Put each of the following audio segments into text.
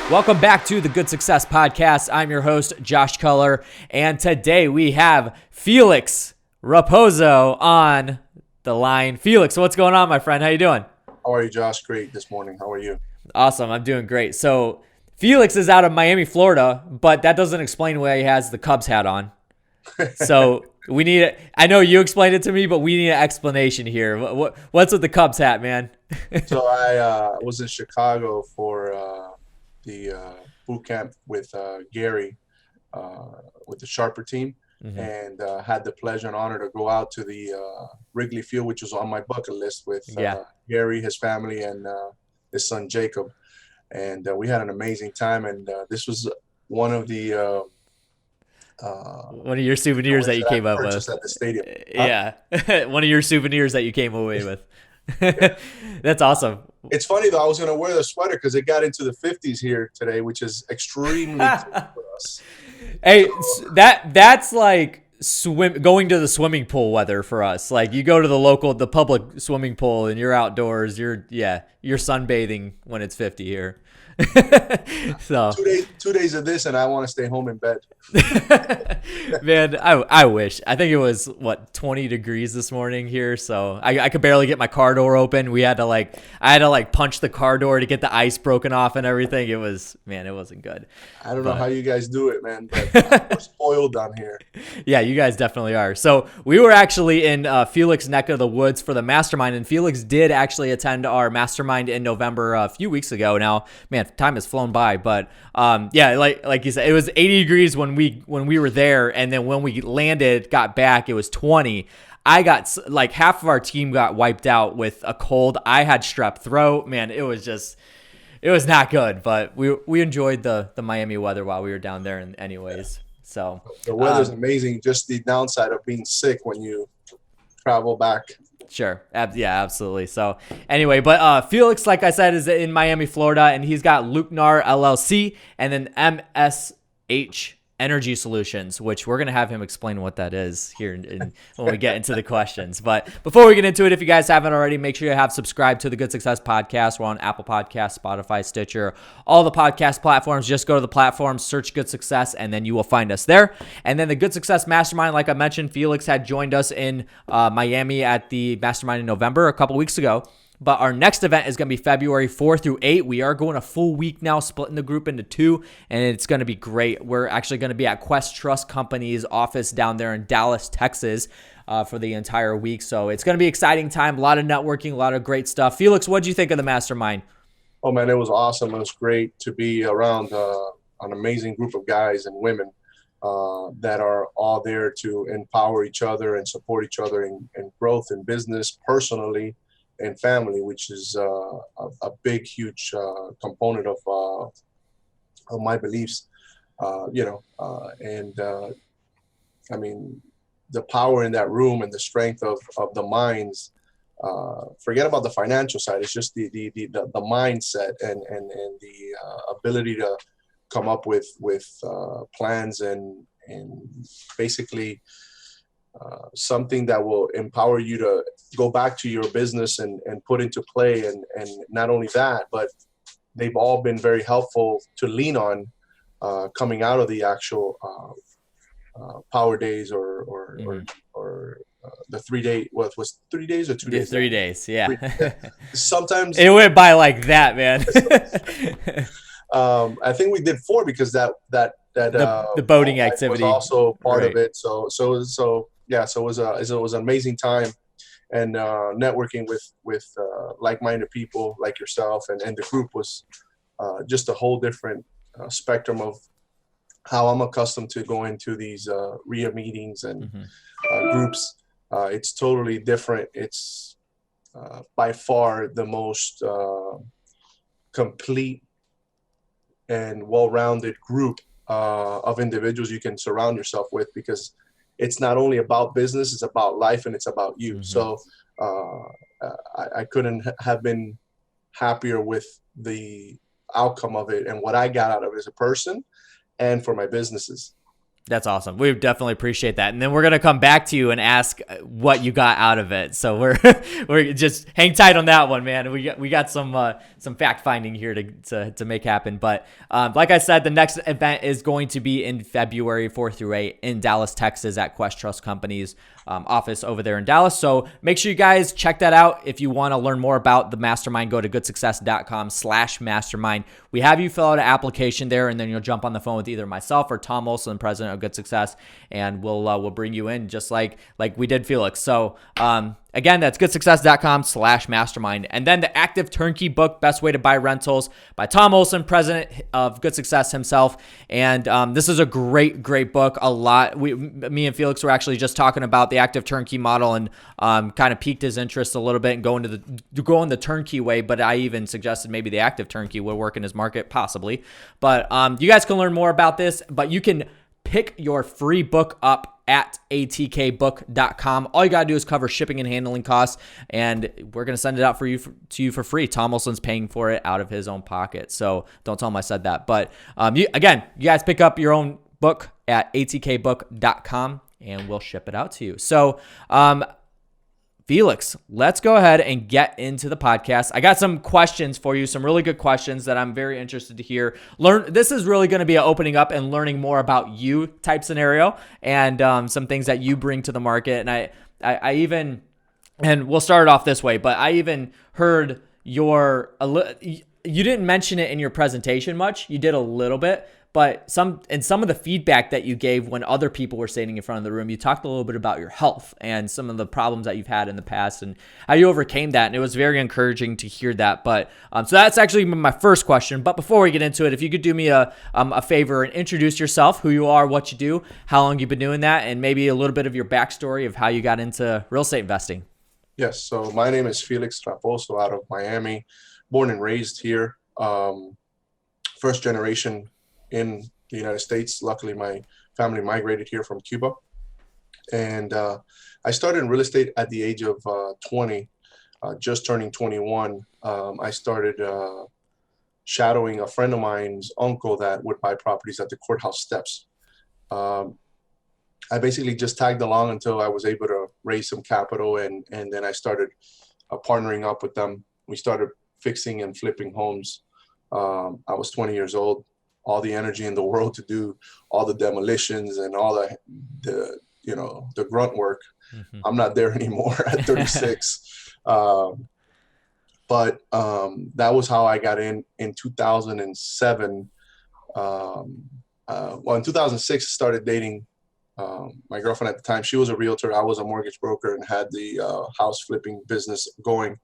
Welcome back to the Good Success Podcast. I'm your host, Josh Culler, and today we have Felix Raposo on the line. Felix, what's going on, my friend? How you doing? How are you, Josh? Great this morning. How are you? Awesome. I'm doing great. So Felix is out of Miami, Florida, but that doesn't explain why he has the Cubs hat on. So we need I know you explained it to me, but we need an explanation here. What's with the Cubs hat, man? So I was in Chicago for the boot camp with Gary with the Sharper team, and had the pleasure and honor to go out to the Wrigley Field, which was on my bucket list with Gary, his family, and his son Jacob. And we had an amazing time. And this was one of the one of your souvenirs that you came up with at the stadium. Yeah, one of your souvenirs that you came away with. That's awesome. It's funny though. I was going to wear the sweater because it got into the 50s here today, which is extremely cold for us. Hey, so that's like going to the swimming pool weather for us. Like you go to the public swimming pool and you're outdoors. You're sunbathing when it's 50 here. So 2 days of this and I want to stay home in bed. Man, I wish. I think it was 20 degrees this morning here, so I could barely get my car door open. I had to punch the car door to get the ice broken off and everything. It wasn't good. I don't know how you guys do it, man, but we're spoiled down here. Yeah, you guys definitely are. So we were actually in Felix neck of the woods for the mastermind, and Felix did actually attend our mastermind in November a few weeks ago. Now, man, time has flown by, but like you said, it was 80 degrees when we were there, and then when we got back, it was 20. I got half of our team got wiped out with a cold. I had strep throat. Man, it was not good, but we enjoyed the Miami weather while we were down there anyways. So the weather's amazing. Just the downside of being sick when you travel back. Sure. Yeah, absolutely. So anyway, but Felix, like I said, is in Miami, Florida, and he's got Lukenar LLC and then MSH Energy Solutions, which we're going to have him explain what that is here when we get into the questions. But before we get into it, if you guys haven't already, make sure you have subscribed to the Good Success Podcast. We're on Apple Podcasts, Spotify, Stitcher, all the podcast platforms. Just go to the platforms, search Good Success, and then you will find us there. And then the Good Success Mastermind, like I mentioned, Felix had joined us in Miami at the Mastermind in November a couple weeks ago. But our next event is going to be February 4 through 8. We are going a full week now, splitting the group into two, and it's going to be great. We're actually going to be at Quest Trust Company's office down there in Dallas, Texas, for the entire week. So it's going to be an exciting time, a lot of networking, a lot of great stuff. Felix, what did you think of the Mastermind? Oh, man, it was awesome. It was great to be around an amazing group of guys and women that are all there to empower each other and support each other in growth in business, personally, and family, which is a big, huge component of my beliefs, I mean, the power in that room and the strength of the minds. Forget about the financial side. It's just the mindset and the ability to come up with plans and basically something that will empower you to go back to your business and put into play. And not only that, but they've all been very helpful to lean on coming out of the actual power days or the 3 day, what was 3 days or 2 days? 3 days. Yeah. Sometimes it went by like that, man. I think we did 4 because that the boating activity was also part of it. So it was an amazing time, and networking with like-minded people like yourself, and the group was just a whole different spectrum of how I'm accustomed to going to these RIA meetings and groups. It's totally different. It's by far the most complete and well-rounded group of individuals you can surround yourself with, because it's not only about business, it's about life, and it's about you. So I couldn't have been happier with the outcome of it and what I got out of it as a person and for my businesses. That's awesome. We definitely appreciate that. And then we're going to come back to you and ask what you got out of it. So we're just hang tight on that one, man. We got some fact finding here to make happen. But like I said, the next event is going to be in February 4 through 8 in Dallas, Texas at Quest Trust Company's office over there in Dallas. So make sure you guys check that out. If you want to learn more about the mastermind, go to goodsuccess.com/mastermind. We have you fill out an application there, and then you'll jump on the phone with either myself or Tom Olson, president of Good Success, and we'll bring you in just like we did Felix. So again, that's goodsuccess.com/mastermind. And then the Active Turnkey book, Best Way to Buy Rentals by Tom Olson, president of Good Success himself. And this is a great book. Me and Felix were actually just talking about the Active Turnkey model and kind of piqued his interest a little bit and going the turnkey way. But I even suggested maybe the Active Turnkey would work in his market, possibly. But you guys can learn more about this, but you can pick your free book up at atkbook.com. All you got to do is cover shipping and handling costs, and we're going to send it out to you for free. Tom Olson's paying for it out of his own pocket, so don't tell him I said that. But you guys pick up your own book at atkbook.com, and we'll ship it out to you. So Felix, let's go ahead and get into the podcast. I got some questions for you, some really good questions that I'm very interested to hear. This is really going to be an opening up and learning more about you type scenario and some things that you bring to the market. And I even, and we'll start it off this way, but I even heard you didn't mention it in your presentation much. You did a little bit. But some of the feedback that you gave when other people were standing in front of the room, you talked a little bit about your health and some of the problems that you've had in the past and how you overcame that. And it was very encouraging to hear that. But so that's actually my first question. But before we get into it, if you could do me a favor and introduce yourself, who you are, what you do, how long you've been doing that, and maybe a little bit of your backstory of how you got into real estate investing. Yes. So my name is Felix Raposo out of Miami, born and raised here. First generation in the United States. Luckily, my family migrated here from Cuba. And I started in real estate at the age of 20, just turning 21. I started shadowing a friend of mine's uncle that would buy properties at the courthouse steps. I basically just tagged along until I was able to raise some capital, and then I started partnering up with them. We started fixing and flipping homes. I was 20 years old. All the energy in the world to do all the demolitions and all the grunt work. Mm-hmm. I'm not there anymore at 36. But that was how I got in 2007. In 2006, I started dating my girlfriend at the time. She was a realtor. I was a mortgage broker and had the house flipping business going.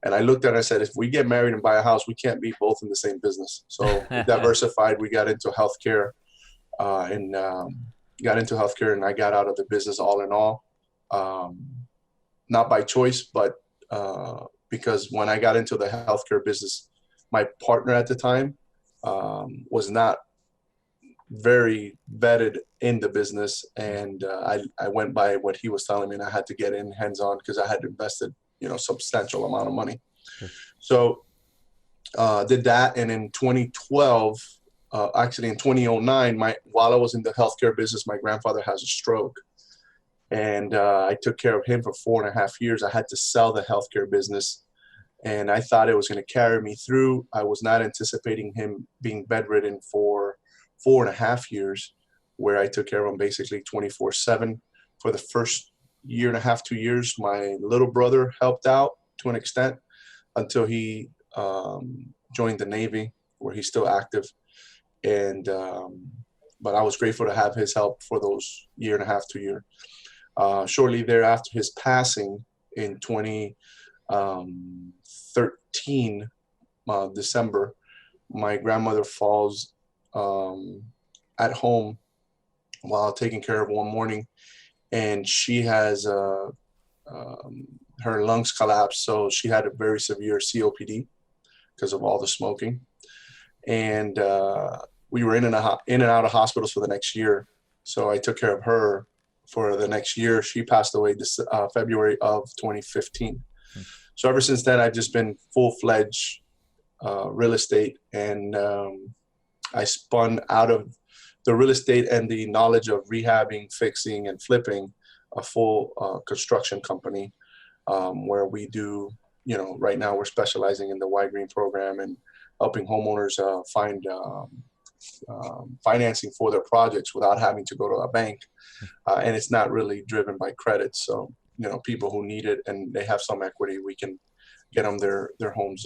And I looked at it and I said, if we get married and buy a house, we can't be both in the same business. So we diversified. We got into healthcare and I got out of the business all in all. Not by choice, but because when I got into the healthcare business, my partner at the time was not very vetted in the business. And I went by what he was telling me, and I had to get in hands-on because I had invested substantial amount of money. Sure. So did that. And in 2012, actually in 2009, while I was in the healthcare business, my grandfather has a stroke. And I took care of him for 4.5 years. I had to sell the healthcare business. And I thought it was going to carry me through. I was not anticipating him being bedridden for 4.5 years, where I took care of him basically 24/7 for the first 1.5 to 2 years. My little brother helped out to an extent until he joined the Navy, where he's still active. And but I was grateful to have his help for those 1.5 to 2 years. Shortly thereafter, his passing in 2013, December, my grandmother falls at home while taking care of one morning. And she has her lungs collapsed, so she had a very severe COPD because of all the smoking. And we were in and out of hospitals for the next year. So I took care of her for the next year. She passed away this February of 2015. So ever since then, I've just been full-fledged real estate, and I spun out of the real estate and the knowledge of rehabbing, fixing, and flipping a full construction company, where we do, right now we're specializing in the Wide Green program and helping homeowners find financing for their projects without having to go to a bank. And it's not really driven by credit. So, people who need it and they have some equity, we can get them their homes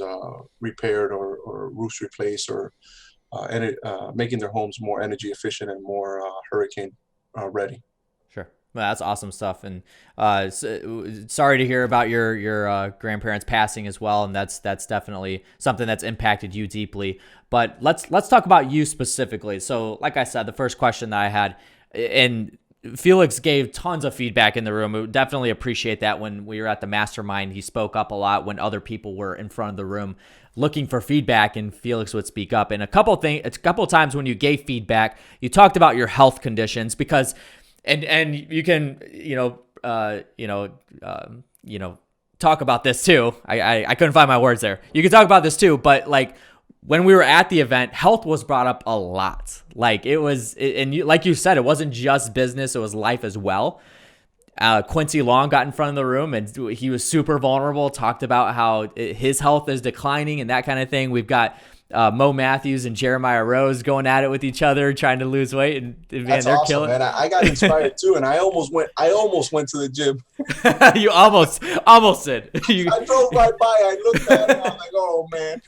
repaired or roofs replaced, or making their homes more energy efficient and more hurricane ready. Sure. Well, that's awesome stuff. And sorry to hear about your grandparents passing as well. And that's definitely something that's impacted you deeply. But let's talk about you specifically. So like I said, the first question that I had, and Felix gave tons of feedback in the room. We definitely appreciate that. When we were at the mastermind, he spoke up a lot when other people were in front of the room looking for feedback, and Felix would speak up. And a couple of times when you gave feedback, you talked about your health conditions, because and you can talk about this too. I couldn't find my words there. You can talk about this too, but like, when we were at the event, health was brought up a lot. Like like you said, it wasn't just business, it was life as well. Quincy Long got in front of the room and he was super vulnerable, talked about how his health is declining and that kind of thing. We've got Mo Matthews and Jeremiah Rose going at it with each other, trying to lose weight, and man, that's they're awesome, killing. Man, I got inspired too, and I almost went to the gym. You almost did. I drove right by, I looked at it, I was like, oh man.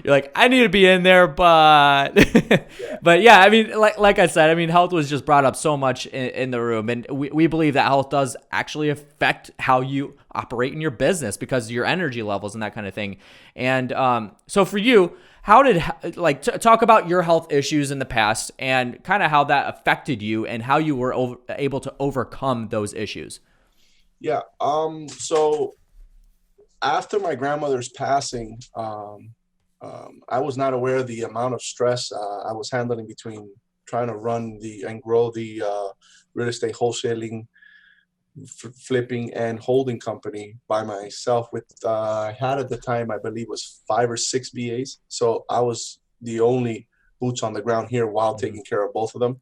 You're like, I need to be in there, but but yeah, I mean, like I said, I mean, health was just brought up so much in the room, and we believe that health does actually affect how you operate in your business because of your energy levels and that kind of thing. And so for you, how did talk about your health issues in the past and kind of how that affected you and how you were able to overcome those issues? Yeah. So after my grandmother's passing, I was not aware of the amount of stress I was handling between trying to run and grow the real estate wholesaling, flipping, and holding company by myself. I had at the time, I believe, was 5 or 6 VAs. So I was the only boots on the ground here while taking care of both of them.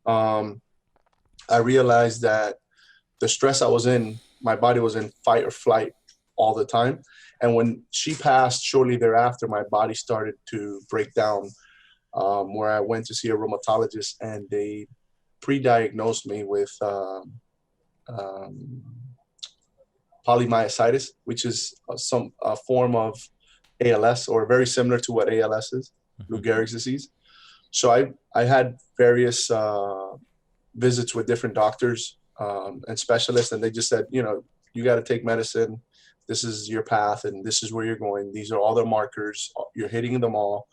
I realized that the stress I was in, my body was in fight or flight all the time. And when she passed, shortly thereafter, my body started to break down, where I went to see a rheumatologist, and they pre-diagnosed me with polymyositis, which is a form of ALS, or very similar to what ALS is, Lou Gehrig's disease. So I had various visits with different doctors and specialists, and they just said, you got to take medicine. This is your path, and this is where you're going. These are all the markers. You're hitting them all.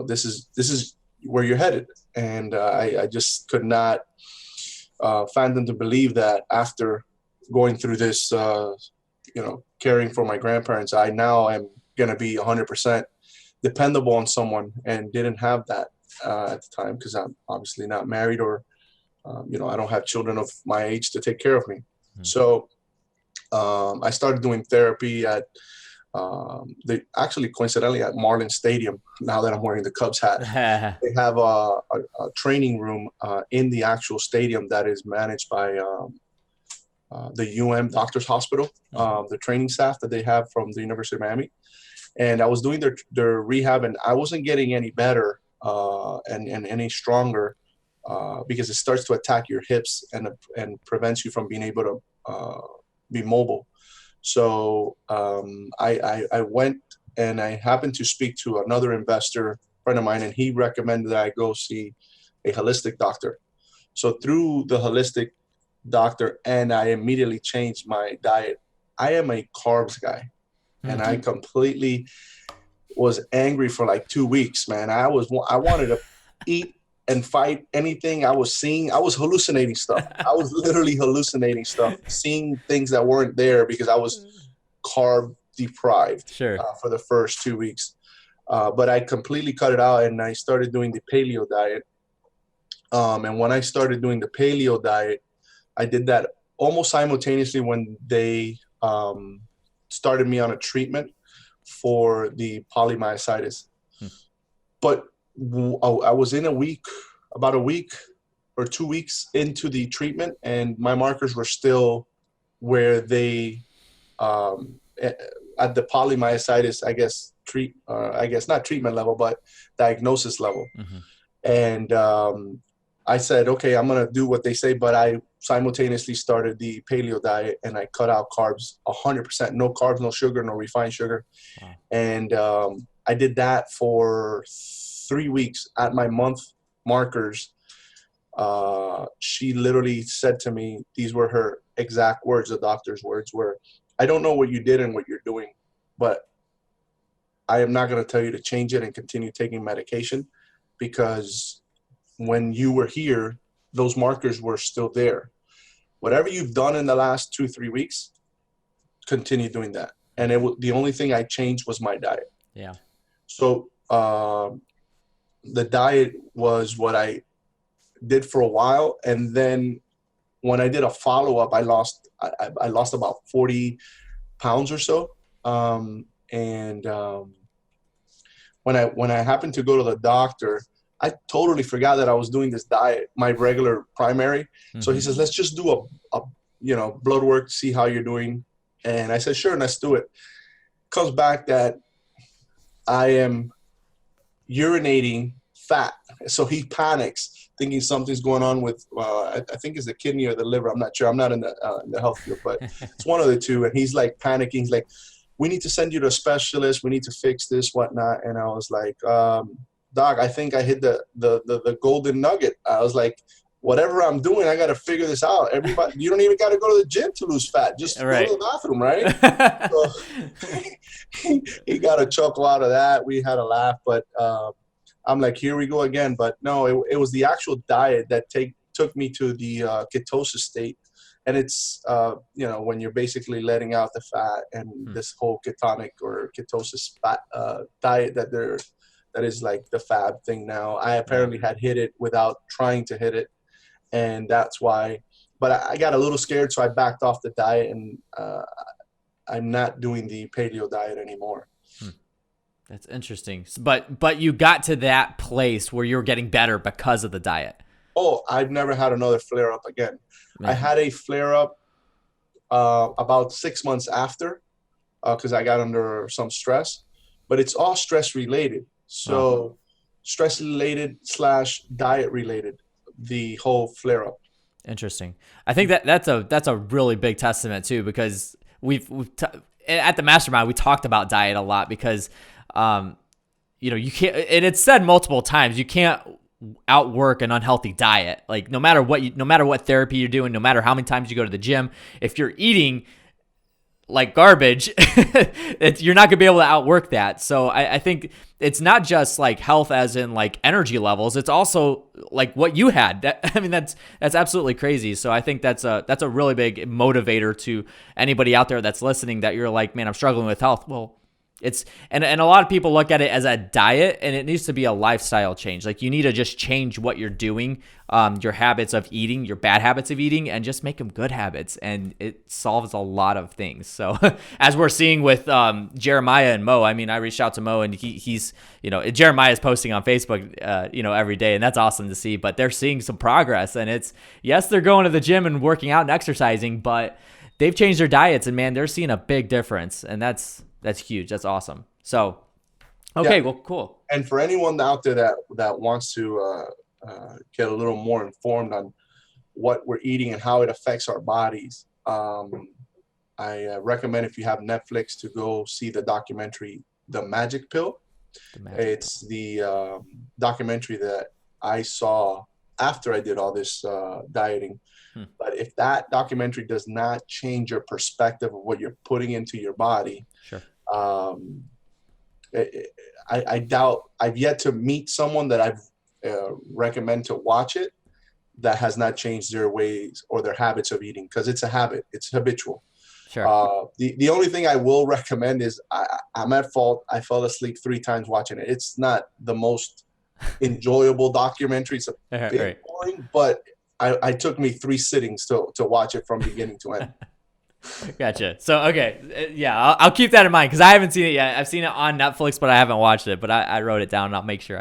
This is where you're headed. And I just could not fathom to believe that after going through this, caring for my grandparents, I now am going to be 100% dependable on someone, and didn't have that at the time because I'm obviously not married, or, I don't have children of my age to take care of me. Mm-hmm. So I started doing therapy at coincidentally at Marlin Stadium. Now that I'm wearing the Cubs hat, they have a training room in the actual stadium that is managed by the Doctors Hospital, the training staff that they have from the University of Miami. And I was doing their rehab, and I wasn't getting any better and any stronger because it starts to attack your hips and prevents you from being able to be mobile. So I went, and I happened to speak to another investor friend of mine, and he recommended that I go see a holistic doctor. So through the holistic doctor, and I immediately changed my diet. I am a carbs guy, and I completely was angry for like 2 weeks, man. I wanted to eat and fight anything I was seeing. I was hallucinating stuff. I was literally hallucinating stuff, seeing things that weren't there because I was carb deprived for the first 2 weeks. But I completely cut it out, and I started doing the paleo diet. And when I started doing the paleo diet, I did that almost simultaneously when they started me on a treatment for the polymyositis. But I was in about a week or 2 weeks into the treatment, and my markers were still where they, at the polymyositis, I guess not treatment level, but diagnosis level. Mm-hmm. And I said, okay, I'm going to do what they say, but I simultaneously started the paleo diet, and I cut out carbs 100%, no carbs, no sugar, no refined sugar. Wow. And I did that for 3 weeks at my month markers. She literally said to me, these were her exact words, the doctor's words were, I don't know what you did and what you're doing, but I am not going to tell you to change it and continue taking medication, because when you were here, those markers were still there. Whatever you've done in the last 2-3 weeks, continue doing that. And the only thing I changed was my diet. Yeah. So the diet was what I did for a while, and then when I did a follow-up, I lost about 40 pounds or so. When I happened to go to the doctor, I totally forgot that I was doing this diet, my regular primary. Mm-hmm. So he says, let's just do a blood work, see how you're doing. And I said, sure, let's do it. Comes back that I am urinating fat. So he panics, thinking something's going on with, I think it's the kidney or the liver. I'm not sure. I'm not in the health field, but it's one of the two. And he's like panicking. He's like, we need to send you to a specialist. We need to fix this, whatnot. And I was like, Doc, I think I hit the golden nugget. I was like, whatever I'm doing, I got to figure this out. Everybody, you don't even got to go to the gym to lose fat. Just go to the bathroom, right? So he got a chuckle out of that. We had a laugh, but I'm like, here we go again. But no, it was the actual diet that took me to the ketosis state. And it's, when you're basically letting out the fat, and this whole ketonic or ketosis fat, diet that is like the fad thing now. I apparently had hit it without trying to hit it. And that's why, but I got a little scared. So I backed off the diet, and I'm not doing the paleo diet anymore. That's interesting. But you got to that place where you were getting better because of the diet. Oh, I've never had another flare up again. I had a flare up about 6 months after, because I got under some stress, but it's all stress related. So stress related / diet related, the whole flare up. Interesting. I think that's a really big testament too, because at the mastermind, we talked about diet a lot, because you can't, and it's said multiple times, you can't outwork an unhealthy diet. Like no matter what therapy you're doing, no matter how many times you go to the gym, if you're eating like garbage, you're not gonna be able to outwork that. So I think it's not just like health as in like energy levels, it's also like what you had. That's absolutely crazy. So I think that's a really big motivator to anybody out there that's listening, that you're like, man, I'm struggling with health. Well, it's and a lot of people look at it as a diet, and it needs to be a lifestyle change. Like you need to just change what you're doing, your habits of eating, your bad habits of eating, and just make them good habits, and it solves a lot of things. So as we're seeing with Jeremiah and Mo, I reached out to Mo, and he's Jeremiah is posting on Facebook every day, and that's awesome to see. But they're seeing some progress, and they're going to the gym and working out and exercising, but they've changed their diets, and man, they're seeing a big difference, and that's huge. That's awesome. So, okay, yeah. Well, cool. And for anyone out there that wants to get a little more informed on what we're eating and how it affects our bodies, I recommend, if you have Netflix, to go see the documentary, The Magic Pill. It's the documentary that I saw after I did all this dieting. But if that documentary does not change your perspective of what you're putting into your body, sure. I doubt, I've yet to meet someone that I've recommend to watch it that has not changed their ways or their habits of eating, because it's a habit. It's habitual. Sure. The only thing I will recommend is I'm at fault. I fell asleep 3 times watching it. It's not the most enjoyable documentary. It's a bit boring, but I took me 3 sittings to watch it from beginning to end. Gotcha. So, okay. Yeah, I'll keep that in mind, because I haven't seen it yet. I've seen it on Netflix, but I haven't watched it, but I wrote it down, and I'll make sure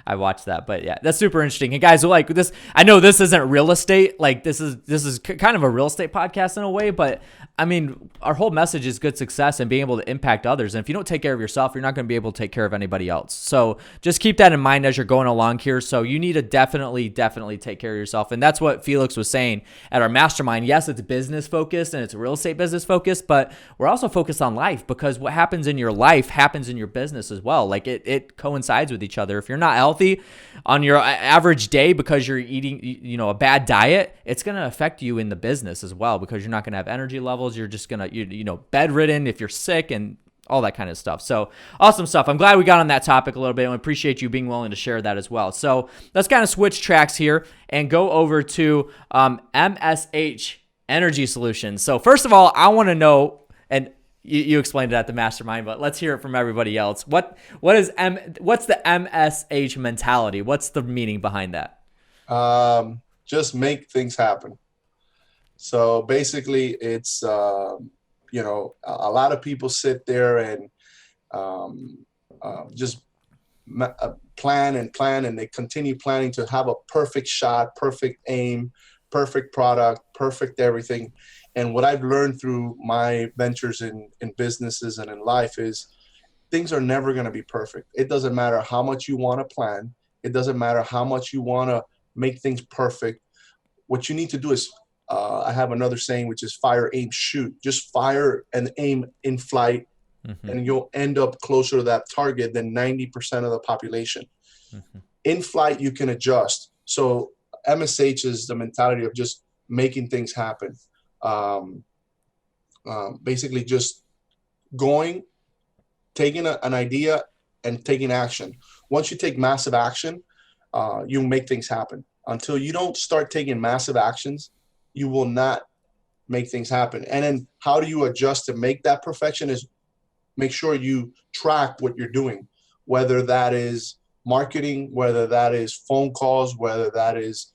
I watched that. But yeah, that's super interesting. And guys, like this, I know this isn't real estate. Like this is kind of a real estate podcast in a way, but I mean, our whole message is good success and being able to impact others. And if you don't take care of yourself, you're not going to be able to take care of anybody else. So just keep that in mind as you're going along here. So you need to definitely take care of yourself. And that's what Felix was saying at our mastermind. Yes, it's business focused and it's real estate business focused, but we're also focused on life, because what happens in your life happens in your business as well. Like it coincides with each other. If you're not healthy on your average day because you're eating, a bad diet, it's going to affect you in the business as well, because you're not going to have energy levels. You're just going to, bedridden if you're sick and all that kind of stuff. So awesome stuff. I'm glad we got on that topic a little bit, and we appreciate you being willing to share that as well. So let's kind of switch tracks here and go over to MSH Energy Solutions. So first of all, I want to know, and you explained it at the mastermind, but let's hear it from everybody else. What's the MSH mentality? What's the meaning behind that? Just make things happen. So basically it's, a lot of people sit there and just plan, and they continue planning to have a perfect shot, perfect aim, perfect product, perfect everything. And what I've learned through my ventures in businesses and in life is things are never going to be perfect. It doesn't matter how much you want to plan. It doesn't matter how much you want to make things perfect. What you need to do is, I have another saying, which is fire, aim, shoot. Just fire and aim in flight, and you'll end up closer to that target than 90% of the population. In flight, you can adjust. So MSH is the mentality of just making things happen. Basically just going, taking an idea and taking action. Once you take massive action, you make things happen. Until you don't start taking massive actions, you will not make things happen. And then how do you adjust to make that perfection is make sure you track what you're doing, whether that is marketing, whether that is phone calls, whether that is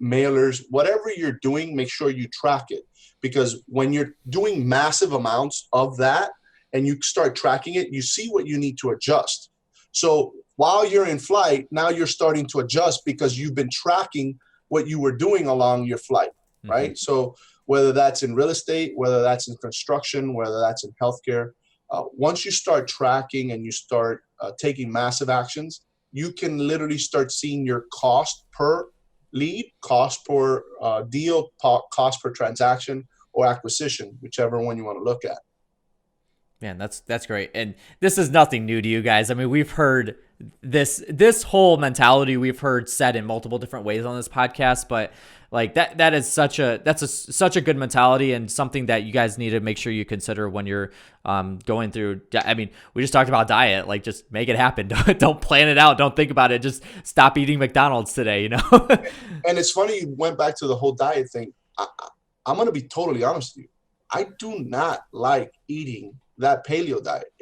mailers, whatever you're doing, make sure you track it. Because when you're doing massive amounts of that and you start tracking it, you see what you need to adjust. So while you're in flight, now you're starting to adjust because you've been tracking what you were doing along your flight, right? So whether that's in real estate, whether that's in construction, whether that's in healthcare, once you start tracking and you start taking massive actions, you can literally start seeing your cost per lead, cost per deal, cost per transaction or acquisition, whichever one you want to look at. Man, that's great. And this is nothing new to you guys. I mean, we've heard this whole mentality we've heard said in multiple different ways on this podcast, but like that is such a good mentality and something that you guys need to make sure you consider when you're going through. I mean, we just talked about diet, like just make it happen. Don't plan it out. Don't think about it. Just stop eating McDonald's today, And it's funny you went back to the whole diet thing. I'm going to be totally honest with you. I do not like eating that paleo diet.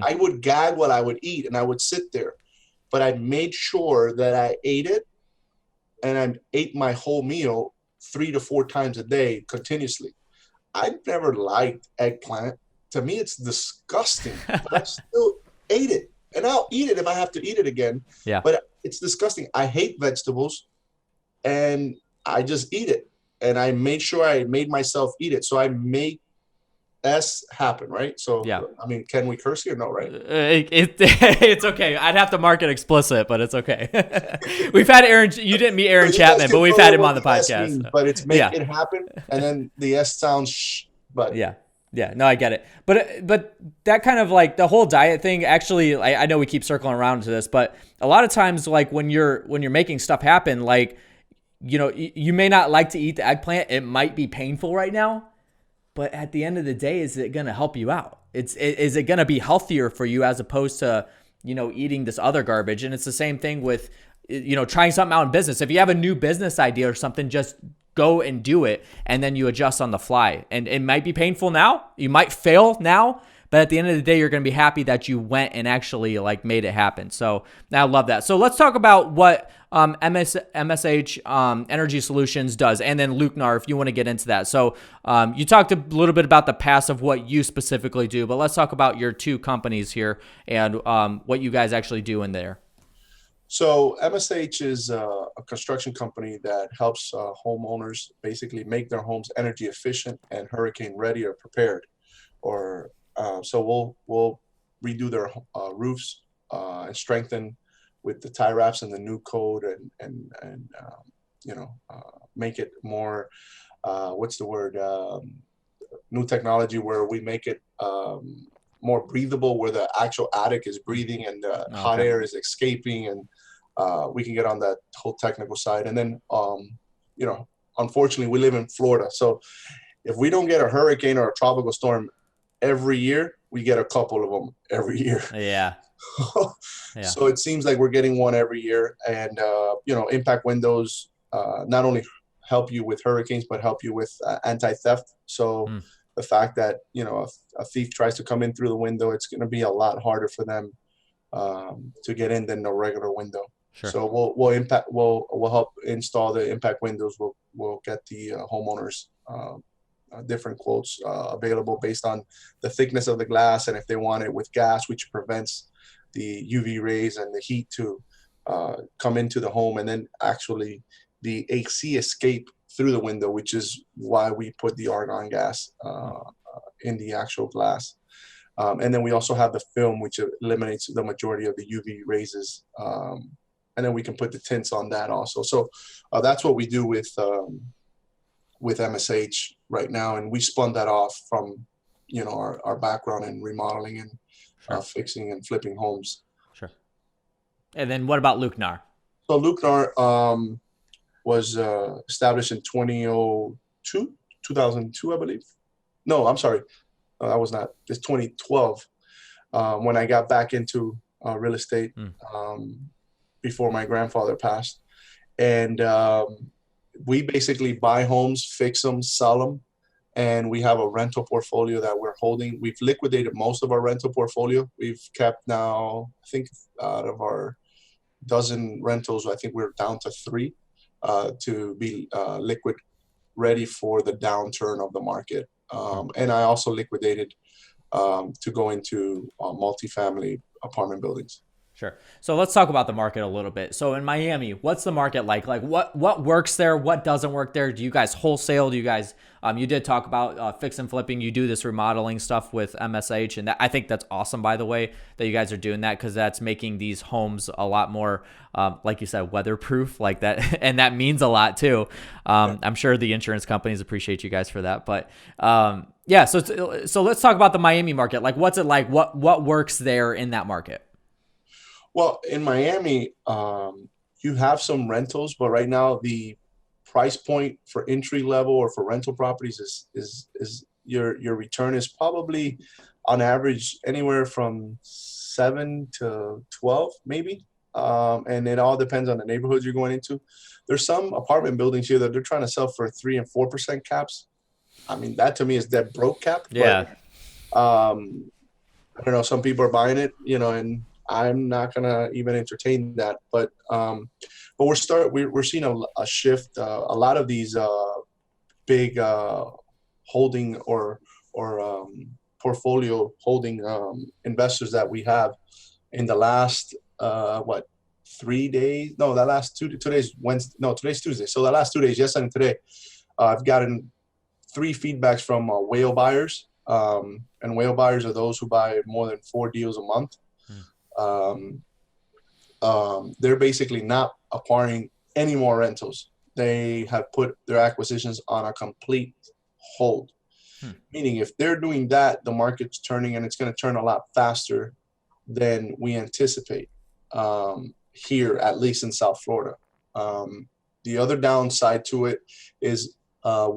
I would gag what I would eat and I would sit there, but I made sure that I ate it, and I ate my whole meal 3 to 4 times a day continuously. I've never liked eggplant. To me, it's disgusting, but I still ate it, and I'll eat it if I have to eat it again. Yeah. But it's disgusting. I hate vegetables, and I just eat it. And I made sure I made myself eat it. So I made S happen, right? So, yeah. I mean, can we curse here? No, right? It's okay. I'd have to mark it explicit, but it's okay. We've had Aaron. You didn't meet Aaron Chapman, but we've had him on the podcast. Means, but it's make it happen, and then the S sounds but yeah. No, I get it. But that kind of like the whole diet thing. Actually, I know we keep circling around to this, but a lot of times, like when you're making stuff happen, like you may not like to eat the eggplant. It might be painful right now. But at the end of the day, is it going to help you out? Is it going to be healthier for you as opposed to, eating this other garbage? And it's the same thing with, trying something out in business. If you have a new business idea or something, just go and do it. And then you adjust on the fly. And it might be painful now. You might fail now. But at the end of the day, you're going to be happy that you went and actually like made it happen. So I love that. So let's talk about what MSH Energy Solutions does. And then Luke Nar, if you want to get into that. So you talked a little bit about the past of what you specifically do, but let's talk about your two companies here and what you guys actually do in there. So MSH is a construction company that helps homeowners basically make their homes energy efficient and hurricane ready or prepared. Or so we'll redo their roofs and strengthen with the tie wraps and the new code and make it more what's the word new technology where we make it more breathable, where the actual attic is breathing and the hot Okay. air is escaping, and we can get on that whole technical side. And then, unfortunately, we live in Florida, so if we don't get a hurricane or a tropical storm every year, we get a couple of them every year. Yeah. Yeah. So it seems like we're getting one every year, and impact windows not only help you with hurricanes, but help you with anti-theft. So the fact that a thief tries to come in through the window, it's going to be a lot harder for them to get in than a regular window. Sure. So we'll help install the impact windows. We'll get the homeowners different quotes available based on the thickness of the glass, and if they want it with gas, which prevents the UV rays and the heat to come into the home, and then actually the AC escape through the window, which is why we put the argon gas in the actual glass. And then we also have the film, which eliminates the majority of the UV rays. And then we can put the tints on that also. So that's what we do with MSH right now. And we spun that off from, our background in remodeling and fixing and flipping homes. Sure. And then what about Lucnar? So Lucnar was established in 2002, I believe. No, I'm sorry. That was not. It's 2012 when I got back into real estate before my grandfather passed. And we basically buy homes, fix them, sell them. And we have a rental portfolio that we're holding. We've liquidated most of our rental portfolio. We've kept now, I think, out of our dozen rentals, I think we're down to 3 to be liquid, ready for the downturn of the market. And I also liquidated to go into multifamily apartment buildings. Sure. So let's talk about the market a little bit. So in Miami, what's the market like? Like what works there? What doesn't work there? Do you guys wholesale? Do you guys, you did talk about fix and flipping. You do this remodeling stuff with MSH. And I think that's awesome, by the way, that you guys are doing that, because that's making these homes a lot more, like you said, weatherproof like that. And that means a lot too. I'm sure the insurance companies appreciate you guys for that. But yeah, so let's talk about the Miami market. Like, what's it like? What works there in that market? Well, in Miami, you have some rentals, but right now the price point for entry level or for rental properties is your return is probably on average anywhere from 7 to 12, maybe. And it all depends on the neighborhood you're going into. There's some apartment buildings here that they're trying to sell for 3 and 4% caps. I mean, that to me is dead broke cap. Yeah. But, I don't know. Some people are buying it, and I'm not gonna even entertain that, but we're seeing a shift. A lot of these big holding or portfolio holding investors that we have in the last 3 days? No, the last 2 days. Wednesday. No, today's Tuesday. So the last 2 days, yesterday and today, I've gotten 3 feedbacks from whale buyers, and whale buyers are those who buy more than 4 deals a month. They're basically not acquiring any more rentals. They have put their acquisitions on a complete hold. Meaning if they're doing that, the market's turning, and it's going to turn a lot faster than we anticipate here, at least in South Florida. The other downside to it is I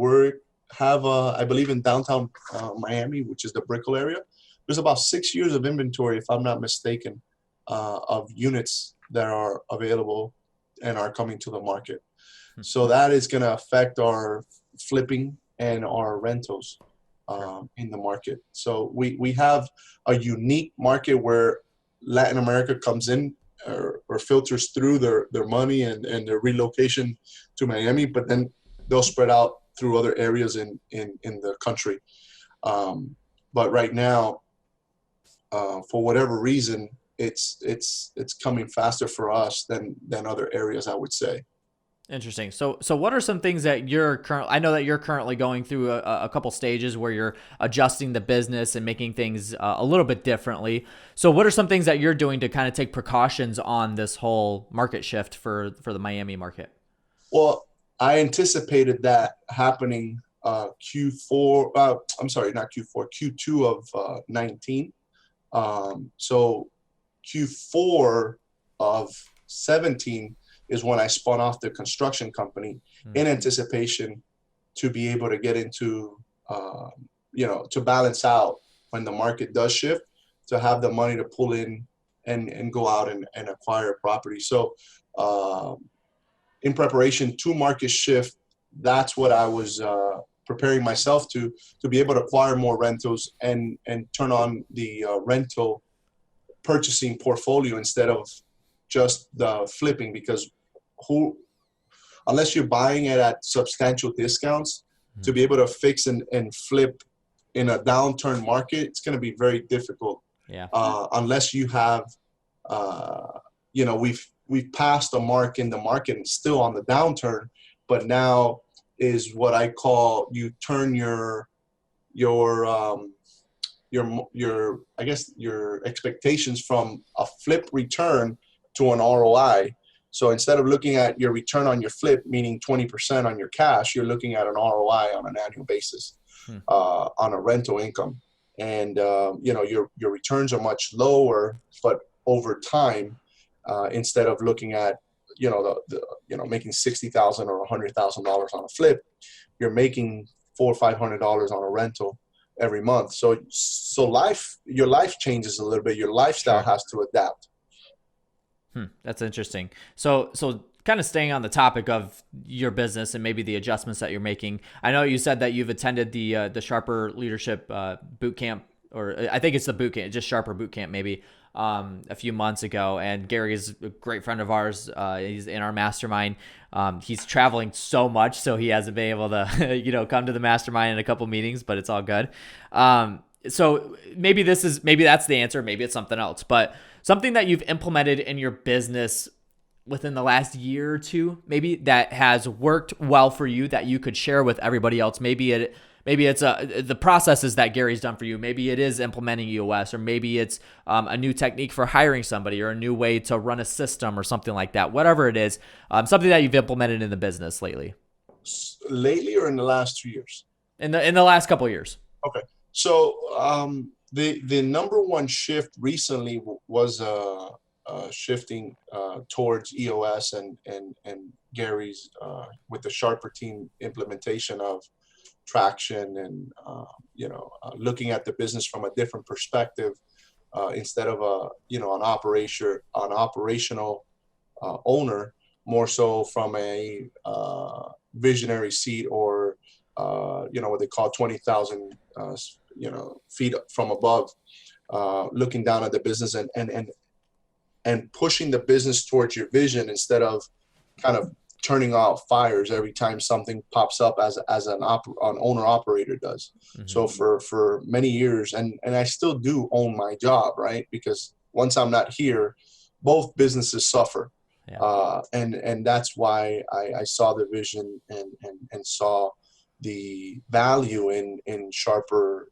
believe in downtown Miami, which is the Brickell area, there's about 6 years of inventory, if I'm not mistaken, of units that are available and are coming to the market. So that is going to affect our flipping and our rentals in the market. So we have a unique market where Latin America comes in or filters through their money and their relocation to Miami, but then they'll spread out through other areas in the country. But right now, for whatever reason, it's coming faster for us than other areas, I would say. Interesting. So what are some things that I know that you're currently going through a couple stages where you're adjusting the business and making things a little bit differently. So what are some things that you're doing to kind of take precautions on this whole market shift for the Miami market? Well, I anticipated that happening Q4. I'm sorry, not Q4, Q2 of 19. So Q4 of 17 is when I spun off the construction company in anticipation to be able to get into, to balance out when the market does shift, to have the money to pull in and go out and acquire property. So in preparation to market shift, that's what I was preparing myself to be able to acquire more rentals and turn on the rental purchasing portfolio instead of just the flipping, because unless you're buying it at substantial discounts, to be able to fix and flip in a downturn market, it's going to be very difficult. Yeah. Unless you have, we've passed a mark in the market and still on the downturn, but now is what I call you turn your expectations from a flip return to an ROI. So instead of looking at your return on your flip, meaning 20% on your cash, you're looking at an ROI on an annual basis on a rental income. And, your returns are much lower, but over time, instead of looking at, making $60,000 or $100,000 on a flip, you're making $400 or $500 on a rental every month. So your life changes a little bit. Your lifestyle has to adapt. That's interesting. So kind of staying on the topic of your business and maybe the adjustments that you're making. I know you said that you've attended the Sharper Leadership boot camp, or I think it's the boot camp, just Sharper boot camp maybe, a few months ago. And Gary is a great friend of ours. He's in our mastermind. He's traveling so much, so he hasn't been able to, come to the mastermind in a couple meetings, but it's all good. So maybe that's the answer. Maybe it's something else, but something that you've implemented in your business within the last year or two, maybe that has worked well for you that you could share with everybody else. Maybe it's the processes that Gary's done for you. Maybe it is implementing EOS, or maybe it's a new technique for hiring somebody, or a new way to run a system, or something like that. Whatever it is, something that you've implemented in the business lately. Lately, or in the last 2 years? In the last couple of years. Okay. So the number one shift recently was shifting towards EOS and Gary's with the Sharper team implementation of traction and looking at the business from a different perspective instead of an operational owner, more so from a visionary seat, or what they call 20,000 feet from above, looking down at the business and pushing the business towards your vision instead of kind of turning off fires every time something pops up as an owner operator does. Mm-hmm. So for many years, and I still do own my job, right? Because once I'm not here, both businesses suffer. Yeah. And that's why I saw the vision and saw the value in Sharper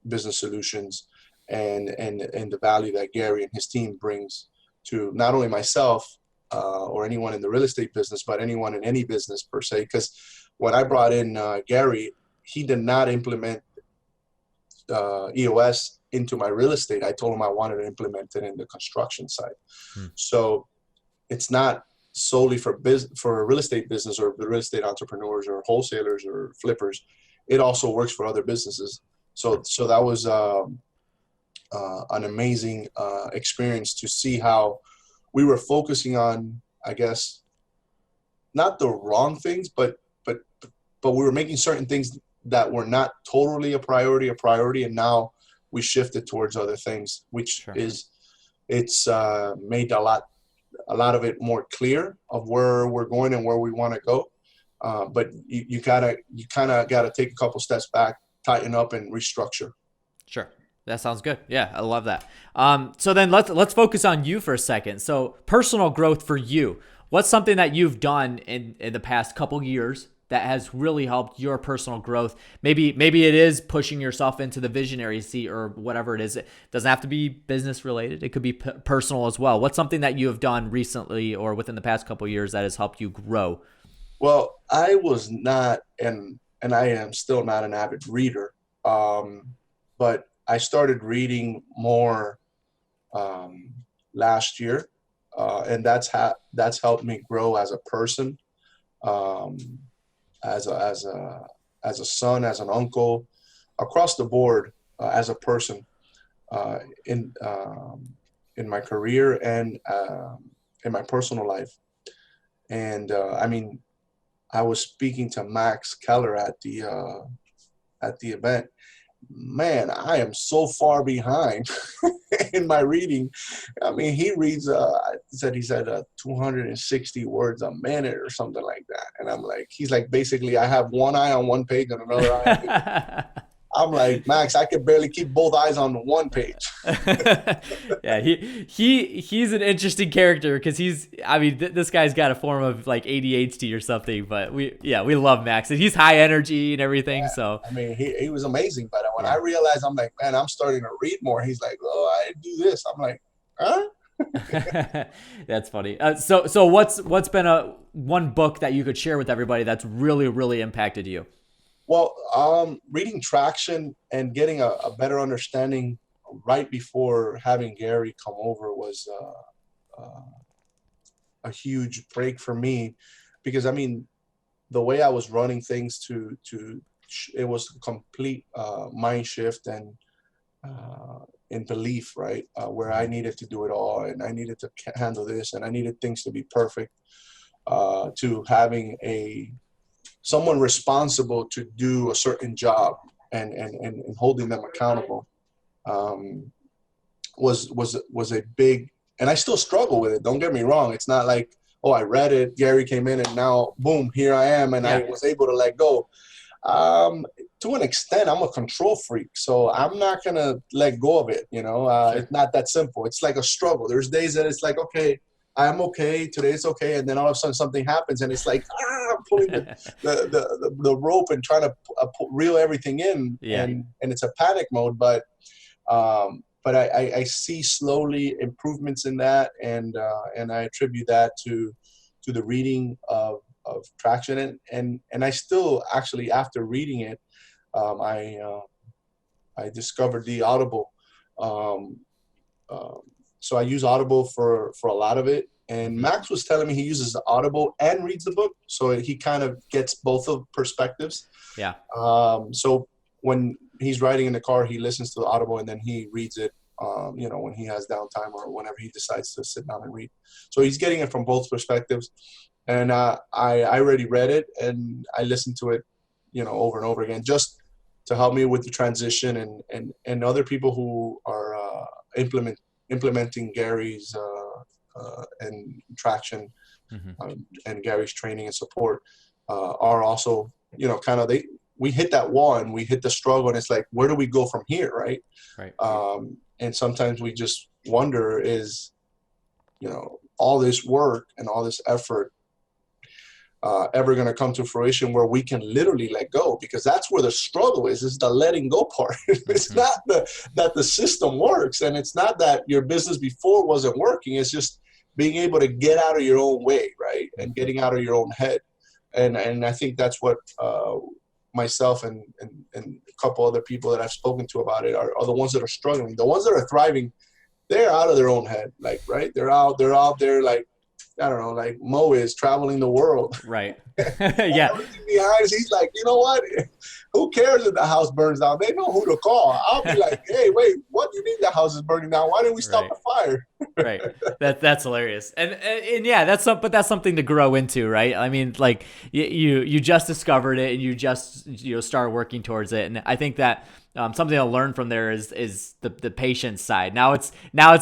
Business Solutions and the value that Gary and his team brings to not only myself or anyone in the real estate business, but anyone in any business per se. Because when I brought in Gary, he did not implement EOS into my real estate. I told him I wanted to implement it in the construction side. So it's not solely for a real estate business or real estate entrepreneurs or wholesalers or flippers. It also works for other businesses. So that was an amazing experience to see how we were focusing on, I guess, not the wrong things, but we were making certain things that were not totally a priority, and now we shifted towards other things, which it's made a lot of it more clear of where we're going and where we want to go. But you kind of gotta take a couple steps back, tighten up, and restructure. Sure. That sounds good. Yeah, I love that. So then let's focus on you for a second. So personal growth for you. What's something that you've done in the past couple years that has really helped your personal growth? Maybe it is pushing yourself into the visionary seat or whatever it is. It doesn't have to be business related. It could be personal as well. What's something that you have done recently or within the past couple years that has helped you grow? Well, I was not, and I am still not an avid reader, but I started reading more last year, and that's helped me grow as a person, um, as a son, as an uncle, across the board, as a person, uh, in in my career and in my personal life. And I mean, I was speaking to Max Keller at the event. Man, I am so far behind in my reading. I mean, he reads, he said 260 words a minute or something like that. And I'm like, he's like, basically, I have one eye on one page and another eye on the other. I'm like, Max, I could barely keep both eyes on one page. Yeah, he's an interesting character because this guy's got a form of like ADHD or something, but we love Max and he's high energy and everything. Yeah, So I mean, he was amazing. But when I realized, I'm like, man, I'm starting to read more. He's like, oh, I do this. I'm like, huh? That's funny. So what's been one book that you could share with everybody that's really, really impacted you? Well, reading Traction and getting a better understanding right before having Gary come over was a huge break for me, because I mean, the way I was running things it was a complete mind shift and in belief, right? Where I needed to do it all and I needed to handle this and I needed things to be perfect, to having someone responsible to do a certain job and holding them accountable, was a big, and I still struggle with it. Don't get me wrong. It's not like, oh, I read it, Gary came in and now boom, here I am. And I was able to let go. To an extent, I'm a control freak, so I'm not going to let go of it. Sure. It's not that simple. It's like a struggle. There's days that it's like, okay, I'm okay. Today it's okay. And then all of a sudden something happens and it's like, I'm pulling the rope and trying to reel everything in. Yeah. And it's a panic mode. But I see slowly improvements in that. And I attribute that to the reading of Traction. And I still actually, after reading it, I discovered the Audible. So I use Audible for a lot of it. And Max was telling me he uses the Audible and reads the book. So he kind of gets both of perspectives. Yeah. So when he's riding in the car, he listens to the Audible and then he reads it, when he has downtime or whenever he decides to sit down and read. So he's getting it from both perspectives. And I already read it and I listened to it, over and over again, just to help me with the transition and other people who are implementing Gary's and Traction, and Gary's training and support are also, we hit that wall and we hit the struggle and it's like, where do we go from here? Right. And sometimes we just wonder, is, all this work and all this effort ever going to come to fruition where we can literally let go? Because that's where the struggle is the letting go part. It's not that the system works, and it's not that your business before wasn't working. It's just being able to get out of your own way, right? And getting out of your own head. And I think that's what myself and a couple other people that I've spoken to about it are the ones that are struggling. The ones that are thriving, they're out of their own head, like, right? They're out there, like, I don't know, like Mo is traveling the world. Right. Yeah. Behind, he's like, you know what? Who cares if the house burns down? They know who to call. I'll be like, hey, wait, what do you mean the house is burning down? Why didn't we stop the fire? Right. That's hilarious. And yeah, that's something to grow into, right? I mean, like you just discovered it and you just start working towards it. And I think that something to learn from there is the patience side. Now it's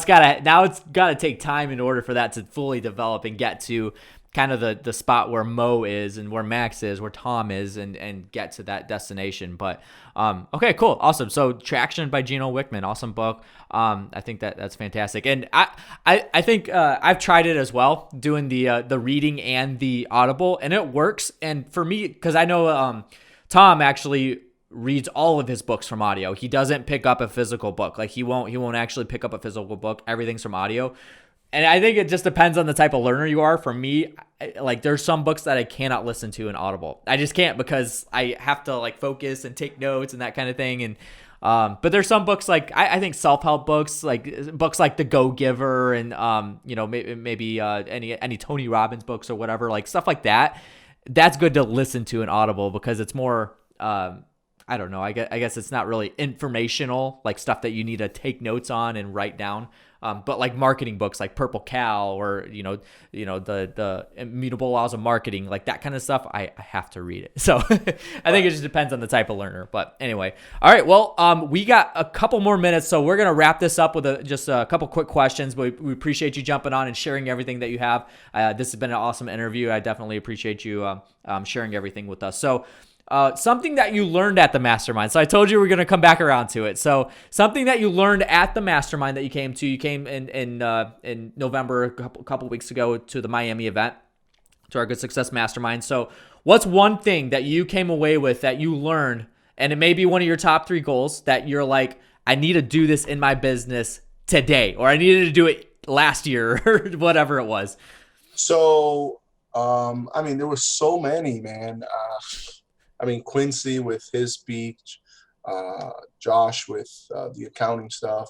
gotta take time in order for that to fully develop and get to kind of the spot where Mo is and where Max is, where Tom is, and get to that destination. But okay, cool, awesome. So Traction by Gino Wickman, awesome book. I think that's fantastic, and I think I've tried it as well, doing the reading and the Audible, and it works. And for me, because I know Tom actually reads all of his books from audio. He doesn't pick up a physical book. Like he won't actually pick up a physical book. Everything's from audio. And I think it just depends on the type of learner you are. For me, like there's some books that I cannot listen to in Audible. I just can't, because I have to like focus and take notes and that kind of thing. And but there's some books like I think self-help books, like books like The Go Giver, and maybe any Tony Robbins books or whatever, like stuff like that. That's good to listen to in Audible, because it's more I don't know. I guess it's not really informational, like stuff that you need to take notes on and write down. But like marketing books like Purple Cow, or the Immutable Laws of Marketing, like that kind of stuff, I have to read it. So I think it just depends on the type of learner. But anyway, all right. Well, we got a couple more minutes, so we're gonna wrap this up with just a couple quick questions. But we appreciate you jumping on and sharing everything that you have. This has been an awesome interview. I definitely appreciate you sharing everything with us. So. Something that you learned at the mastermind. So I told you we're going to come back around to it. So something that you learned at the mastermind that you came in November, a couple weeks ago, to the Miami event, to our Good Success Mastermind. So what's one thing that you came away with that you learned, and it may be one of your top 3 goals, that you're like, I need to do this in my business today, or I needed to do it last year, or whatever it was? So, there was so many, man. Quincy with his speech, Josh with the accounting stuff,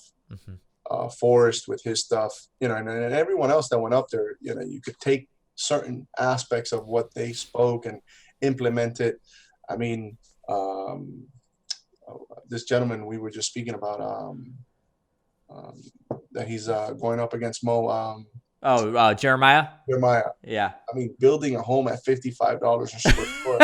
Forrest with his stuff, and everyone else that went up there, you could take certain aspects of what they spoke and implement it. This gentleman we were just speaking about, that he's going up against Mo. Jeremiah. Yeah. Building a home at $55 a square foot.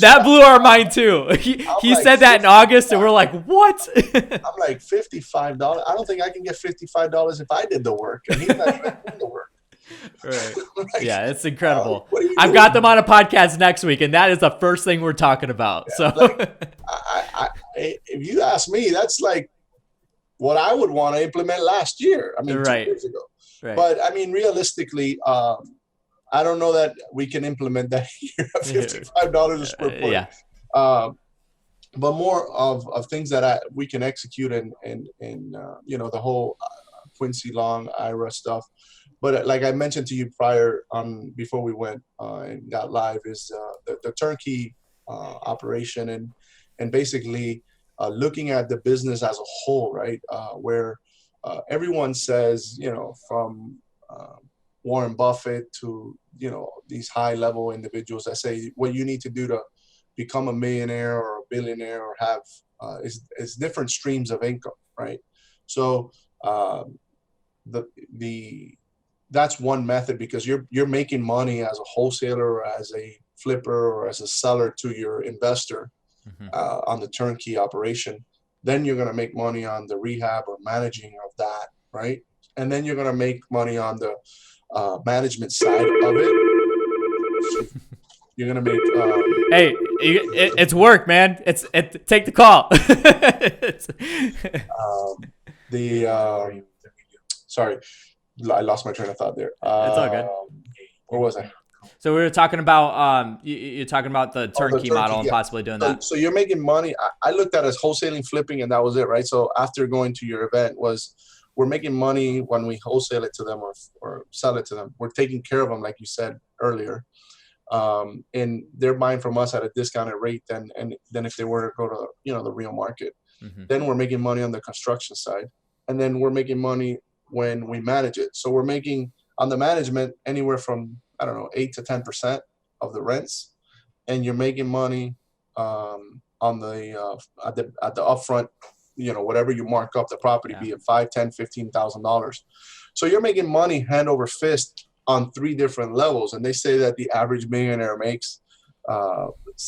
That blew our mind too. He said that in August, and we're like, what? I'm like, $55? I don't think I can get $55 if I did the work. And he's not even doing the work. Right. Yeah, it's incredible. I've got them on a podcast next week, and that is the first thing we're talking about. Yeah, so if you ask me, that's like what I would want to implement last year. 2 years ago. Right. But realistically, I don't know that we can implement that here at $55 a square foot. Yeah. But more of things that we can execute, and the whole Quincy Long, IRA stuff. But like I mentioned to you prior, before we went and got live, is the turnkey operation, and basically looking at the business as a whole, right? Where everyone says, from Warren Buffett to, these high level individuals that say what you need to do to become a millionaire or a billionaire or have is different streams of income, right? So that's one method, because you're making money as a wholesaler or as a flipper or as a seller to your investor on the turnkey operation. Then you're going to make money on the rehab or managing of that, right? And then you're going to make money on the management side of it. You're going to make... hey, it's work, man. Take the call. Sorry, I lost my train of thought there. It's all good. Where was I? So we were talking about you're talking about the turnkey model and possibly doing that. So you're making money. I looked at it as wholesaling, flipping, and that was it, right? So after going to your event, we're making money when we wholesale it to them or sell it to them. We're taking care of them, like you said earlier, and they're buying from us at a discounted rate than if they were to go to the real market. Then we're making money on the construction side, and then we're making money when we manage it. So we're making on the management anywhere from 8 to 10% of the rents, and you're making money on the at the upfront, whatever you mark up the property, be it $5,000, $10,000, $15,000. So you're making money hand over fist on 3 different levels. And they say that the average millionaire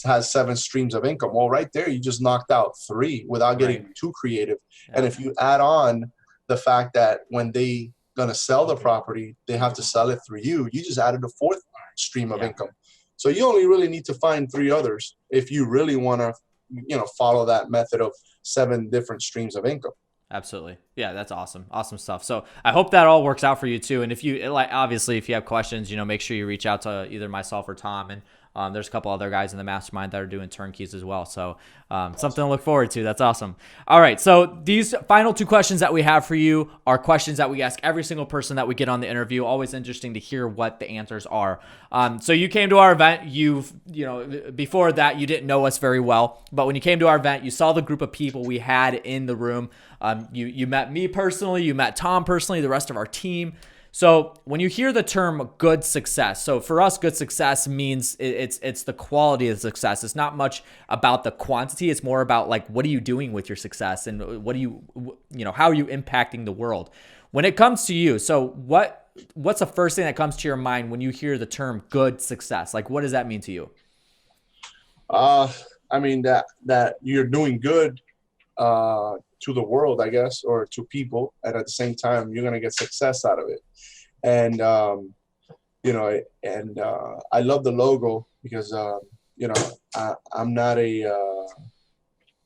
has 7 streams of income. Well, right there, you just knocked out 3 without getting too creative. Yeah. And if you add on the fact that when they going to sell the property, they have to sell it through you. You just added a 4th stream of income. So you only really need to find 3 others if you really want to, follow that method of 7 different streams of income. Absolutely. Yeah, that's awesome. Awesome stuff. So I hope that all works out for you too. And if you obviously, if you have questions, make sure you reach out to either myself or Tom. And there's a couple other guys in the mastermind that are doing turnkeys as well. So something to look forward to. That's awesome. All right. So these final 2 questions that we have for you are questions that we ask every single person that we get on the interview. Always interesting to hear what the answers are. So you came to our event. Before that, you didn't know us very well. But when you came to our event, you saw the group of people we had in the room. You met me personally. You met Tom personally, the rest of our team. So when you hear the term good success, so for us, good success means it's the quality of success. It's not much about the quantity. It's more about like, what are you doing with your success, and how are you impacting the world? When it comes to you, so what's the first thing that comes to your mind when you hear the term good success? Like, what does that mean to you? I mean that you're doing good to the world, I guess, or to people, and at the same time you're going to get success out of it. And I love the logo because I'm not a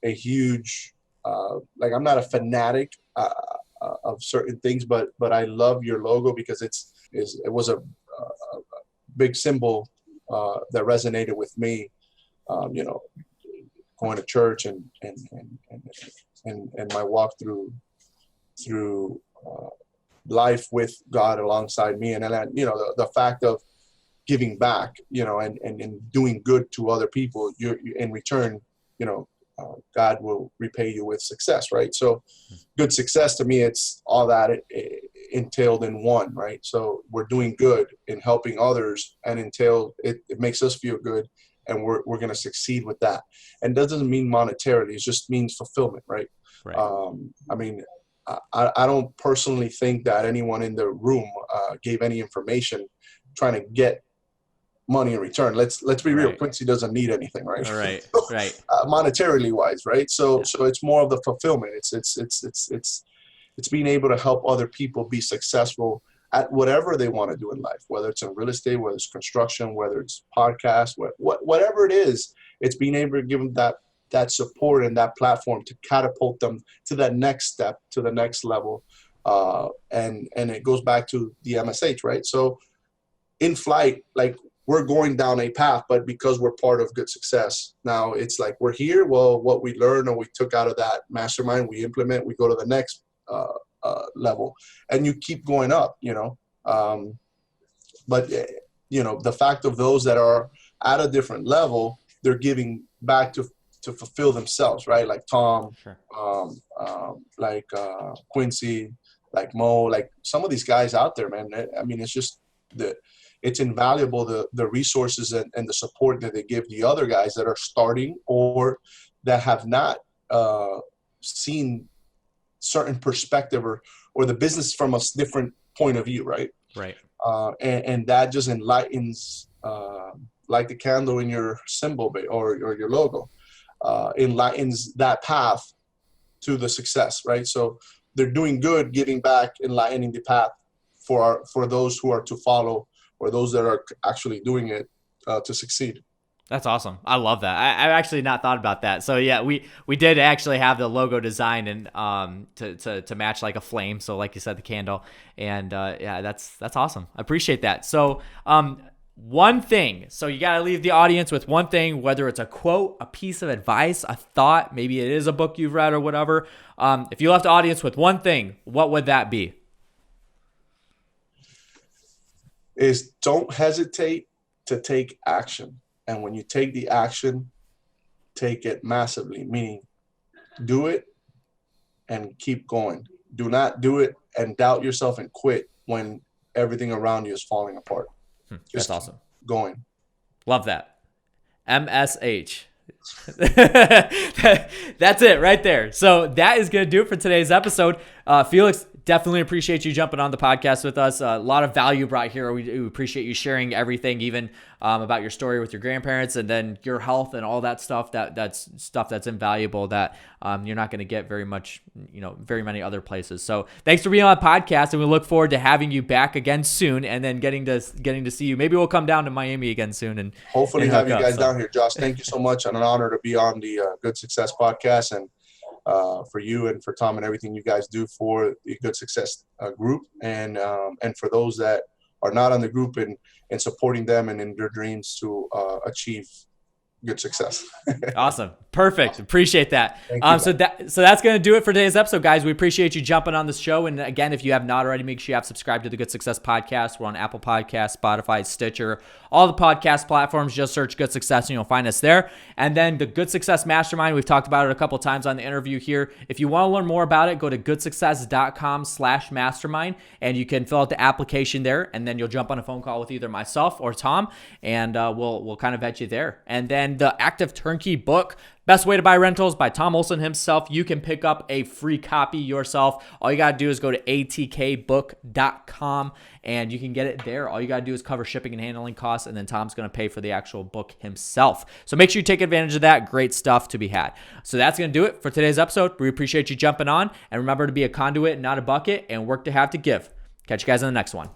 huge I'm not a fanatic of certain things, but I love your logo because it was a big symbol that resonated with me, going to church and my walk through life with God alongside me, and then the fact of giving back, and doing good to other people, you in return, God will repay you with success, right? So good success to me, it's all that it entailed in one, right? So we're doing good in helping others, and it makes us feel good, and we're going to succeed with that. And that doesn't mean monetarily, it just means fulfillment, right? I mean, I don't personally think that anyone in the room gave any information trying to get money in return. Let's be real. Quincy doesn't need anything, right? Right. Monetarily wise, right? So it's more of the fulfillment. It's being able to help other people be successful at whatever they want to do in life, whether it's in real estate, whether it's construction, whether it's podcast, whatever it is. It's being able to give them that support and that platform to catapult them to that next step, to the next level. And it goes back to the MSH, right? So in flight, like, we're going down a path, but because we're part of Good Success, now it's like we're here. Well, what we learned or we took out of that mastermind, we implement, we go to the next level, and you keep going up, but the fact of those that are at a different level, they're giving back to fulfill themselves, right? Like Tom, Quincy, like Mo, like some of these guys out there, man. I mean, it's just it's invaluable, the resources and the support that they give the other guys that are starting or that have not seen certain perspective or the business from a different point of view, right? Right. And that just enlightens, like the candle in your symbol or your logo, enlightens that path to the success, right? So they're doing good, giving back, enlightening the path for those who are to follow, or those that are actually doing it to succeed. That's awesome. I love that. I've actually not thought about that. So yeah, we did actually have the logo design and to match like a flame. So like you said, the candle, and that's awesome. I appreciate that. So one thing. So you got to leave the audience with one thing, whether it's a quote, a piece of advice, a thought, maybe it is a book you've read or whatever. If you left the audience with one thing, what would that be? Is don't hesitate to take action. And when you take the action, take it massively, meaning do it and keep going. Do not do it and doubt yourself and quit when everything around you is falling apart. That's awesome. Going. Love that. MSH. That's it right there. So that is going to do it for today's episode. Felix, definitely appreciate you jumping on the podcast with us. A lot of value brought here. We appreciate you sharing everything, even about your story with your grandparents, and then your health and all that stuff. That's stuff that's invaluable that you're not going to get very many other places. So thanks for being on the podcast, and we look forward to having you back again soon, and then getting to see you. Maybe we'll come down to Miami again soon, and hopefully have you guys down here. Josh, thank you so much, and an honor to be on the Good Success podcast, and for you and for Tom and everything you guys do for the Good Success group, and for those that are not on the group, and supporting them and in their dreams to achieve good success. Awesome. Perfect. Appreciate that. Thank you, so that's going to do it for today's episode, guys. We appreciate you jumping on the show. And again, if you have not already, make sure you have subscribed to the Good Success Podcast. We're on Apple Podcasts, Spotify, Stitcher, all the podcast platforms. Just search Good Success and you'll find us there. And then the Good Success Mastermind, we've talked about it a couple of times on the interview here. If you want to learn more about it, go to goodsuccess.com/mastermind, and you can fill out the application there, and then you'll jump on a phone call with either myself or Tom, and we'll kind of vet you there. And then the Active Turnkey book, Best Way to Buy Rentals by Tom Olson himself. You can pick up a free copy yourself. All you got to do is go to atkbook.com and you can get it there. All you got to do is cover shipping and handling costs, and then Tom's going to pay for the actual book himself. So make sure you take advantage of that. Great stuff to be had. So that's going to do it for today's episode. We appreciate you jumping on, and remember to be a conduit, not a bucket, and work to have to give. Catch you guys on the next one.